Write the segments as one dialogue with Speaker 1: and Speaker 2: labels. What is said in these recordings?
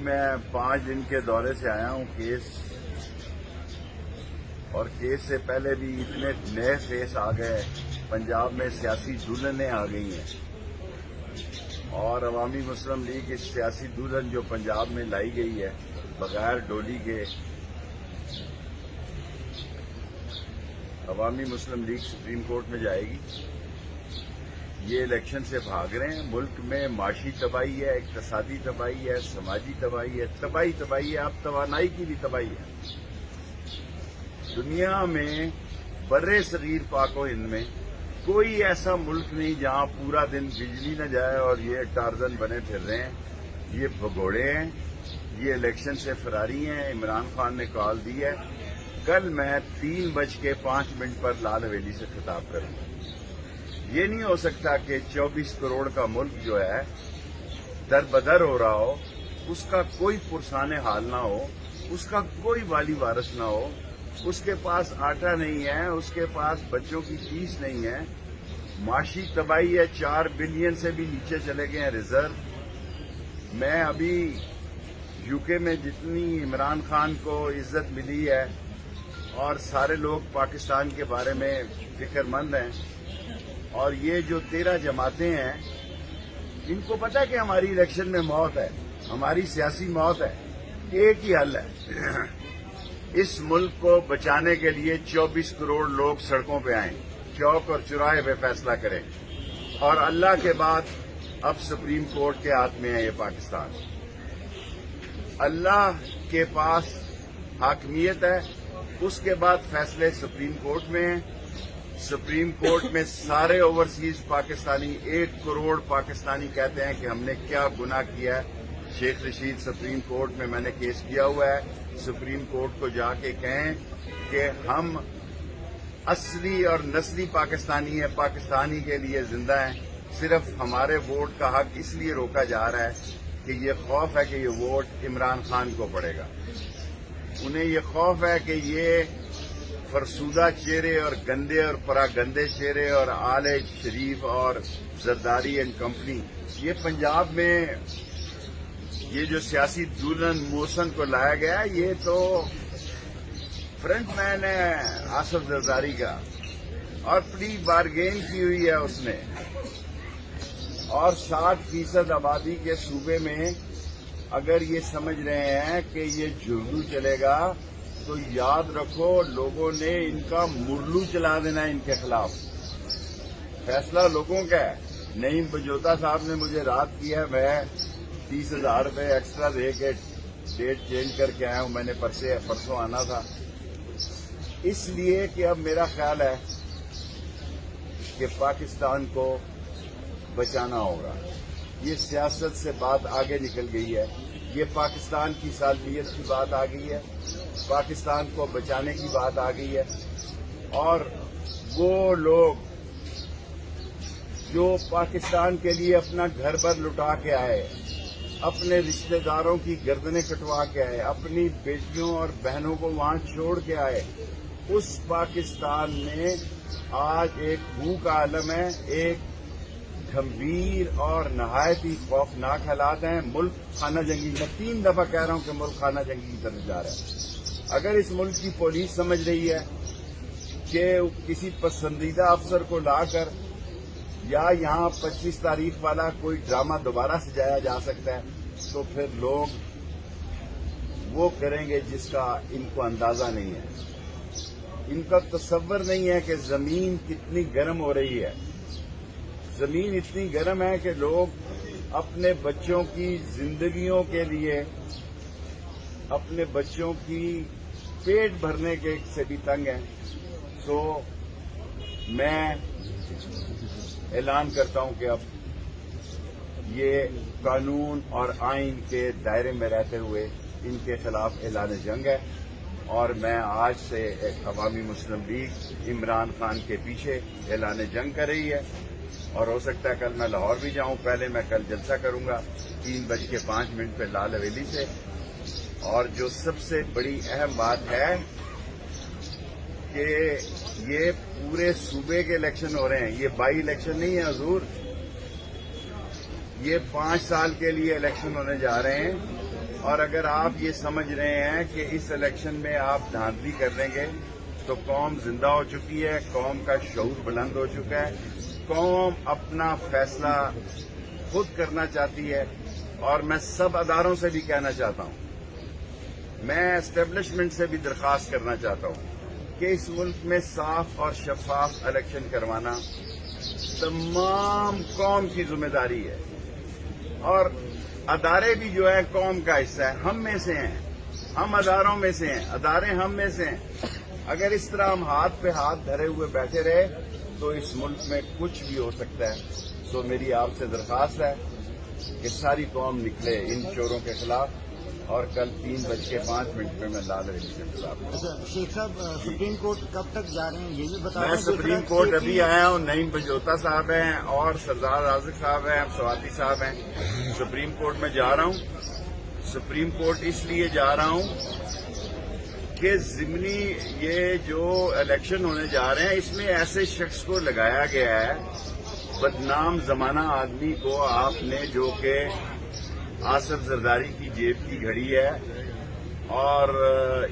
Speaker 1: میں 5 دن کے دورے سے آیا ہوں کیس سے پہلے بھی اتنے نئے فیس آ گئے. پنجاب میں سیاسی دلہنیں آ گئی ہیں اور عوامی مسلم لیگ اس سیاسی دلہن جو پنجاب میں لائی گئی ہے بغیر ڈولی کے. عوامی مسلم لیگ سپریم کورٹ میں جائے گی. یہ الیکشن سے بھاگ رہے ہیں. ملک میں معاشی تباہی ہے, اقتصادی تباہی ہے, سماجی تباہی ہے, تباہی ہے. اب توانائی کی بھی تباہی ہے. دنیا میں برِ صغیر پاک و ہند میں کوئی ایسا ملک نہیں جہاں پورا دن بجلی نہ جائے اور یہ ٹارزن بنے پھر رہے ہیں. یہ بھگوڑے ہیں. یہ الیکشن سے فراری ہیں. عمران خان نے کال دی ہے کل میں 3:05 پر لال حویلی سے خطاب کروں گا. یہ نہیں ہو سکتا کہ 24 کروڑ کا ملک جو ہے در بدر ہو رہا ہو, اس کا کوئی پرسان حال نہ ہو, اس کا کوئی والی وارث نہ ہو, اس کے پاس آٹا نہیں ہے, اس کے پاس بچوں کی فیس نہیں ہے. معاشی تباہی ہے. 4 بلین سے بھی نیچے چلے گئے ہیں ریزرو. میں ابھی یو کے میں جتنی عمران خان کو عزت ملی ہے اور سارے لوگ پاکستان کے بارے میں فکر مند ہیں, اور یہ جو 13 جماعتیں ہیں ان کو پتہ ہے کہ ہماری الیکشن میں موت ہے, ہماری سیاسی موت ہے. ایک ہی حل ہے, اس ملک کو بچانے کے لیے 24 کروڑ لوگ سڑکوں پہ آئیں, چوک اور چوراہے پہ فیصلہ کریں. اور اللہ کے بعد اب سپریم کورٹ کے ہاتھ میں ہے یہ پاکستان. اللہ کے پاس حاکمیت ہے, اس کے بعد فیصلے سپریم کورٹ میں ہیں. سپریم کورٹ میں سارے اوورسیز پاکستانی 1 کروڑ پاکستانی کہتے ہیں کہ ہم نے کیا گناہ کیا ہے. شیخ رشید سپریم کورٹ میں نے کیس کیا ہوا ہے. سپریم کورٹ کو جا کے کہیں کہ ہم اصلی اور نسلی پاکستانی ہیں, پاکستانی کے لیے زندہ ہیں. صرف ہمارے ووٹ کا حق اس لیے روکا جا رہا ہے کہ یہ خوف ہے کہ یہ ووٹ عمران خان کو پڑے گا. انہیں یہ خوف ہے کہ یہ فرسودہ چہرے اور گندے اور پراگندے چہرے اور آل شریف اور زرداری اینڈ کمپنی, یہ پنجاب میں یہ جو سیاسی دلہن محسن کو لایا گیا یہ تو فرنٹ مین ہے آصف زرداری کا, اور پری بارگین کی ہوئی ہے اس نے. اور 60% آبادی کے صوبے میں اگر یہ سمجھ رہے ہیں کہ یہ جھرلو چلے گا تو یاد رکھو لوگوں نے ان کا مرلو چلا دینا ہے ان کے خلاف. فیصلہ لوگوں کا ہے. نعیم بجوتا صاحب نے مجھے رات کی ہے, میں 30,000 روپے ایکسٹرا دے کے ڈیٹ چینج کر کے آیا ہوں. میں نے پرسوں آنا تھا, اس لیے کہ اب میرا خیال ہے کہ پاکستان کو بچانا ہوگا. یہ سیاست سے بات آگے نکل گئی ہے. یہ پاکستان کی سالمیت کی بات آ گئی ہے, پاکستان کو بچانے کی بات آ گئی ہے. اور وہ لوگ جو پاکستان کے لیے اپنا گھر بر لٹا کے آئے, اپنے رشتہ داروں کی گردنیں کٹوا کے آئے, اپنی بیٹیوں اور بہنوں کو وہاں چھوڑ کے آئے, اس پاکستان میں آج ایک بھوک عالم ہے. ایک گمبھیر اور نہایت ہی خوفناک حالات ہیں. ملک خانہ جنگی, میں 3 دفعہ کہہ رہا ہوں کہ ملک خانہ جنگی کی طرف جا رہا ہے. اگر اس ملک کی پولیس سمجھ رہی ہے کہ کسی پسندیدہ افسر کو لا کر یا یہاں 25 تاریخ والا کوئی ڈرامہ دوبارہ سجایا جا سکتا ہے, تو پھر لوگ وہ کریں گے جس کا ان کو اندازہ نہیں ہے. ان کا تصور نہیں ہے کہ زمین کتنی گرم ہو رہی ہے. زمین اتنی گرم ہے کہ لوگ اپنے بچوں کی زندگیوں کے لیے, اپنے بچوں کی پیٹ بھرنے کے سے بھی تنگ ہیں. تو میں اعلان کرتا ہوں کہ اب یہ قانون اور آئین کے دائرے میں رہتے ہوئے ان کے خلاف اعلان جنگ ہے. اور میں آج سے عوامی مسلم لیگ عمران خان کے پیچھے اعلان جنگ کر رہی ہے, اور ہو سکتا ہے کل میں لاہور بھی جاؤں. پہلے میں کل جلسہ کروں گا 3:05 پہ لال حویلی سے. اور جو سب سے بڑی اہم بات ہے کہ یہ پورے صوبے کے الیکشن ہو رہے ہیں, یہ بائی الیکشن نہیں ہے حضور. یہ 5 سال کے لیے الیکشن ہونے جا رہے ہیں. اور اگر آپ یہ سمجھ رہے ہیں کہ اس الیکشن میں آپ دھاندلی کر دیں گے تو قوم زندہ ہو چکی ہے، قوم کا شعور بلند ہو چکا ہے، قوم اپنا فیصلہ خود کرنا چاہتی ہے۔ اور میں سب اداروں سے بھی کہنا چاہتا ہوں، میں اسٹیبلشمنٹ سے بھی درخواست کرنا چاہتا ہوں کہ اس ملک میں صاف اور شفاف الیکشن کروانا تمام قوم کی ذمہ داری ہے، اور ادارے بھی جو ہے قوم کا حصہ ہے، ہم میں سے ہیں، ہم اداروں میں سے ہیں، ادارے ہم میں سے ہیں۔ اگر اس طرح ہم ہاتھ پہ ہاتھ دھرے ہوئے بیٹھے رہے تو اس ملک میں کچھ بھی ہو سکتا ہے۔ تو میری آپ سے درخواست ہے کہ ساری قوم نکلے ان چوروں کے خلاف، اور کل 3:05 پہ میں لال ریلی سے خلاف ہوں۔
Speaker 2: اچھا شیخ صاحب، سپریم کورٹ کب تک جا رہے ہیں یہ بھی بتا دیں۔
Speaker 1: میں سپریم کورٹ ابھی آیا ہوں، نعیم بجوتا صاحب ہیں اور سردار رازق صاحب ہیں، سواتی صاحب ہیں، سپریم کورٹ میں جا رہا ہوں۔ سپریم کورٹ اس لیے جا رہا ہوں کہ ضمنی یہ جو الیکشن ہونے جا رہے ہیں اس میں ایسے شخص کو لگایا گیا ہے، بدنام زمانہ آدمی کو آپ نے، جو کہ آصف زرداری کی جیب کی گھڑی ہے، اور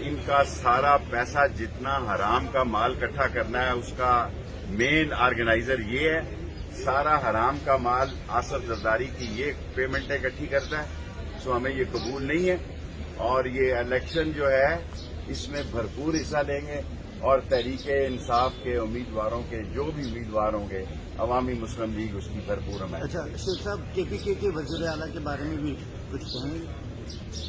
Speaker 1: ان کا سارا پیسہ جتنا حرام کا مال اکٹھا کرنا ہے اس کا مین آرگنائزر یہ ہے۔ سارا حرام کا مال آصف زرداری کی یہ پیمنٹیں اکٹھی کرتا ہے، تو ہمیں یہ قبول نہیں ہے، اور یہ الیکشن جو ہے اس میں بھرپور حصہ لیں گے، اور تحریک انصاف کے امیدواروں کے جو بھی امیدوار ہوں گے، عوامی مسلم لیگ اس کی بھرپور حمایت۔
Speaker 2: اچھا شیخ صاحب، KPK کے وزیر اعلیٰ کے بارے میں بھی کچھ کہیں گے؟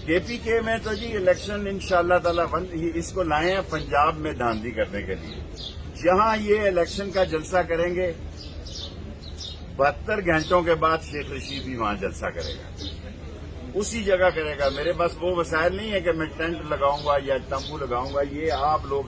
Speaker 1: KPK میں تو جی الیکشن انشاءاللہ تعالی اس کو لائے ہیں پنجاب میں دھاندلی کرنے کے لیے۔ جہاں یہ الیکشن کا جلسہ کریں گے 72 گھنٹوں کے بعد شیخ رشید بھی وہاں جلسہ کرے گا، اسی جگہ کرے گا۔ میرے پاس وہ وسائل نہیں ہے کہ میں ٹینٹ لگاؤں گا یا تمبو لگاؤں گا، یہ آپ لوگ